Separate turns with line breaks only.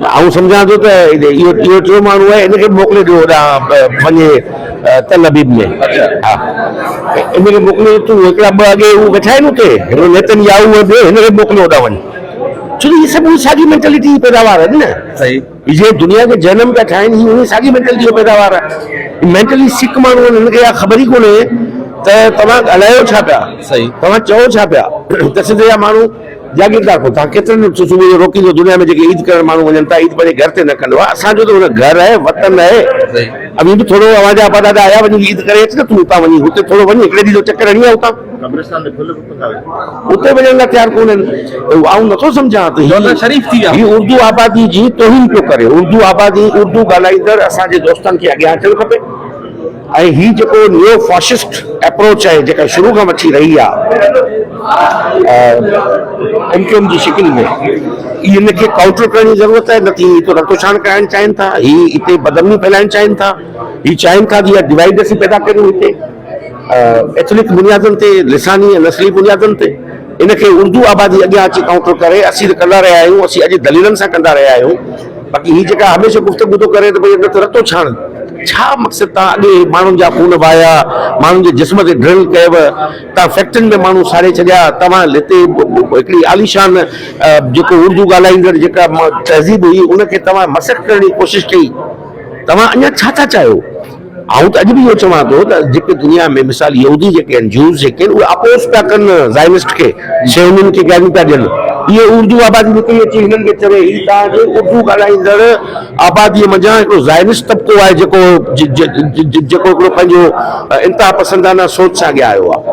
आऊं सम्झां थो त इहो टियों माण्हू आहे, हिनखे मोकिले ॾियो होॾां वञे तल अबीब में। हा, हिनखे मोकिले, तूं हिकिड़ा ॿ अॻे हू वेठा आहिनि हुते, हिकिड़ो नेतनयाहू ॿियो, हिनखे मोकिलियो होॾां वञ। छो इहे सभु साॻी मेंटेलिटी जी पैदावार आहिनि न।
सही।
जे दुनिया खे जनम पिया ठाहिनि, ही उन साॻी मेंटेलिटी जो पैदावार आहे। मेंटली सिक माण्हू आहिनि, हिनखे ख़बर ई कोन्हे त तव्हां ॻाल्हायो छा पिया,
सही।
तव्हां चओ छा पिया। त सिधे जा माण्हू जागीरदार को तव्हां केतिरनि सुबुह जो रोकींदो, दुनिया में जेके ईद करण माण्हू वञनि था, ईद पंहिंजे घर ते न कंदो आहे। असांजो त हुन घर आहे, वतन आहे। अभी बि थोरो अवाजा पदादा आया, वञी ईद करे अच न, तूं हुतां वञी हुते थोरो वञी हिकिड़े ॾींहं जो चकर हणी आहे हुतां। उते वञण लाइ तयारु कोन आहिनि। आऊं नथो सम्झां त
शरीफ़ थी विया,
ही उर्दू आबादी जी तोहीन पियो करे। उर्दू आबादी, उर्दू ॻाल्हाईंदड़ असांजे दोस्तनि खे अॻियां अचणु खपे। ऐं ही जेको नियो फाशिस्ट अप्रोच आहे, जेका शुरू खां वठी रही आहे एमक्यूएम जी शिकिल में, इनखे काउंटर करण जी ज़रूरत आहे। नथी तो रतोछाण कराइण चाहिनि था, ही हिते बदमनी फैलाइण चाहिनि था, ही चाहिनि था जीअं डिवाइडर्स पैदा करियूं हिते एथनिक बुनियादनि ते, लिसानी ऐं नस्ली बुनियादनि ते। इनखे उर्दू आबादी अॻियां अची काउंटर करे। असीं त कंदा रहिया आहियूं, असीं अॼु दलीलनि सां कंदा रहिया आहियूं। बाक़ी ही जेका हमेशह गुफ़्तगू थो करे त भई रतोछाण छा मक़सदु, तव्हां अॻे माण्हुनि जा खून वहाया, माण्हुनि जे जिस्म ते ड्रिल कयव, तव्हां फैक्ट्रियुनि में माण्हू साड़े छॾिया, तव्हां हिते हिकिड़ी आलीशान जेको उर्दू ॻाल्हाईंदड़ जेका तहज़ीब हुई उनखे तव्हां मसख़ करण जी कोशिशि कई। तव्हां अञा छा था चाहियो? आऊं त अॼु बि इहो चवां थो त जेके दुनिया में मिसाल यहूदी जेके आहिनि, जूस जेके आहिनि, उहे अपोज़ पिया कनि ज़ायनिस्ट खे, शयुनि खे गाॾियूं पिया ॾियनि। इहे उर्दू आबादी निकिरी अची हिननि खे चवे ही तव्हांजे उर्दू ॻाल्हाईंदड़ आबादीअ मंझां हिकिड़ो ज़ायनिस्ट तबिको आहे जेको हिकिड़ो पंहिंजो इंतिहा पसंदाना सोच सां अॻियां आयो आहे।